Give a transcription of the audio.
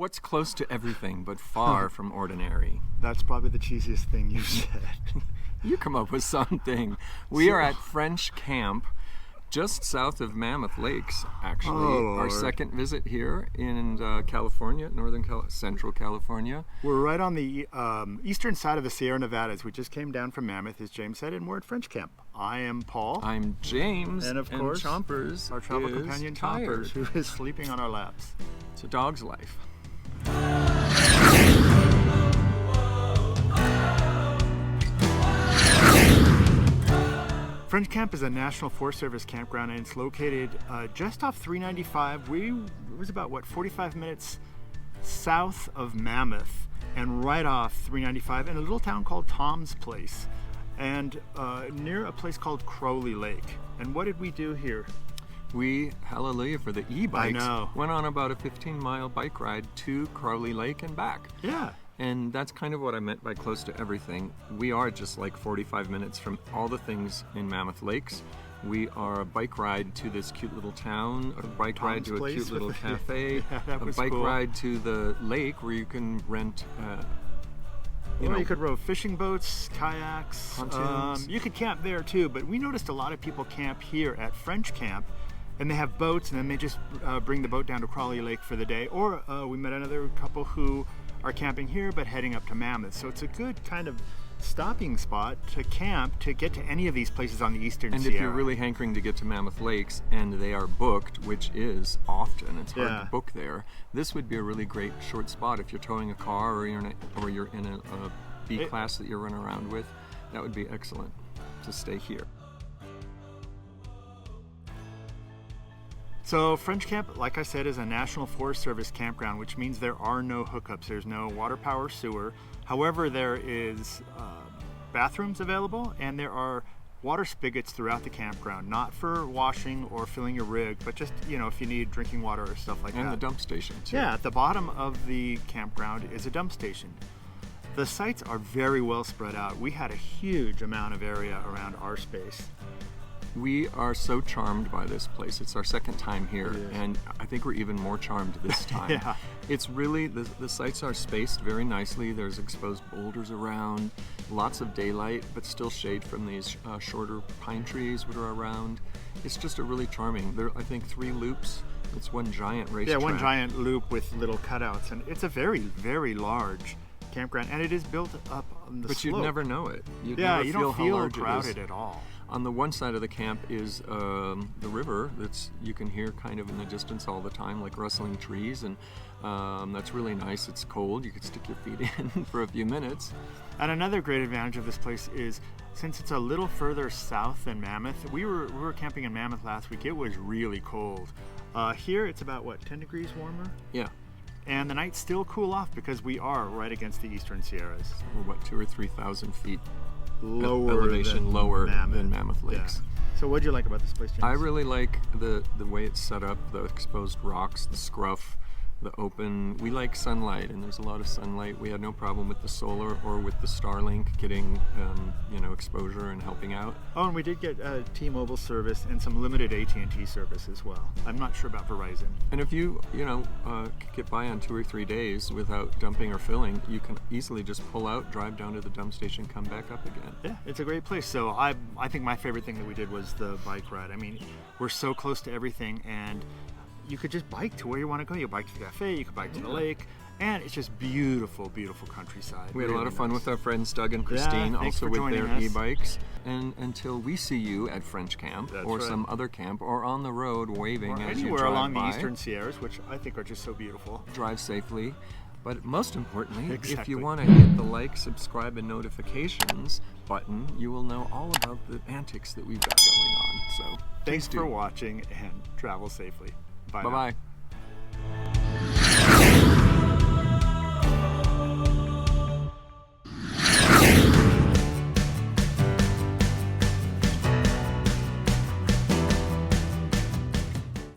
What's close to everything but far from ordinary? That's probably the cheesiest thing you said. You come up with something. We are at French Camp, just south of Mammoth Lakes, actually. Oh, our second visit here in California, Central California. We're right on the eastern side of the Sierra Nevadas. We just came down from Mammoth, as James said, and we're at French Camp. I am Paul. I'm James. And of course, Chompers, our travel companion tired. Chompers, who is sleeping on our laps. It's a dog's life. French Camp is a National Forest Service campground, and it's located just off 395. It was about, 45 minutes south of Mammoth and right off 395 in a little town called Tom's Place and near a place called Crawley Lake. And what did we do here? We, hallelujah for the e-bikes, I know. Went on about a 15-mile bike ride to Crawley Lake and back. Yeah. And that's kind of what I meant by close to everything. We are just like 45 minutes from all the things in Mammoth Lakes. We are a bike ride to this cute little town, a bike ride to a cute little cafe, a bike ride to the lake where you can rent you could row fishing boats, kayaks, pontoons. You could camp there too, but we noticed a lot of people camp here at French Camp, and they have boats, and then they just bring the boat down to Crawley Lake for the day. Or we met another couple who are camping here but heading up to Mammoth. So it's a good kind of stopping spot to camp to get to any of these places on the eastern Sierra. And if you're really hankering to get to Mammoth Lakes and they are booked, which is often, it's hard to book there, this would be a really great short spot if you're towing a car or you're in a B class that you're running around with. That would be excellent to stay here. So French Camp, like I said, is a National Forest Service campground, which means there are no hookups. There's no water, power, sewer. However, there is bathrooms available, and there are water spigots throughout the campground, not for washing or filling your rig, but just, if you need drinking water or stuff like that. And the dump station, too. Yeah, at the bottom of the campground is a dump station. The sites are very well spread out. We had a huge amount of area around our space. We are so charmed by this place. It's our second time here, and I think we're even more charmed this time. Yeah. It's really, the sites are spaced very nicely. There's exposed boulders around, lots of daylight, but still shade from these shorter pine trees that are around. It's just a really charming, there are, I think, 3 loops. It's one giant racetrack. Yeah, one giant loop with little cutouts, and it's a very, very large campground, and it is built up on the slope. But you'd never know it. You don't feel crowded at all. On the one side of the camp is the river you can hear kind of in the distance all the time, like rustling trees, and that's really nice. It's cold. You could stick your feet in for a few minutes. And another great advantage of this place is, since it's a little further south than Mammoth, we were camping in Mammoth last week. It was really cold. Here it's about, 10 degrees warmer? Yeah. And the nights still cool off because we are right against the eastern Sierras. We're 2,000 or 3,000 feet elevation lower than Mammoth Lakes. Yeah. So what do you like about this place, James? I really like the way it's set up, the exposed rocks, the scruff, the open. We like sunlight, and there's a lot of sunlight. We had no problem with the solar or with the Starlink getting exposure and helping out. Oh, and we did get T-Mobile service and some limited AT&T service as well. I'm not sure about Verizon. And if you get by on 2 or 3 days without dumping or filling, you can easily just pull out, drive down to the dump station, come back up again. Yeah, it's a great place. So I think my favorite thing that we did was the bike ride. I mean, we're so close to everything, and you could just bike to where you want to go. You bike to the cafe, you could bike to the lake, and it's just beautiful, beautiful countryside. We had a lot of fun with our friends Doug and Christine, also with their e-bikes. And until we see you at French Camp or some other camp or on the road waving as you drive by. Anywhere along the eastern Sierras, which I think are just so beautiful. Drive safely. But most importantly, if you want to hit the like, subscribe, and notifications button, you will know all about the antics that we've got going on. So thanks for watching, and travel safely. Bye. Bye-bye.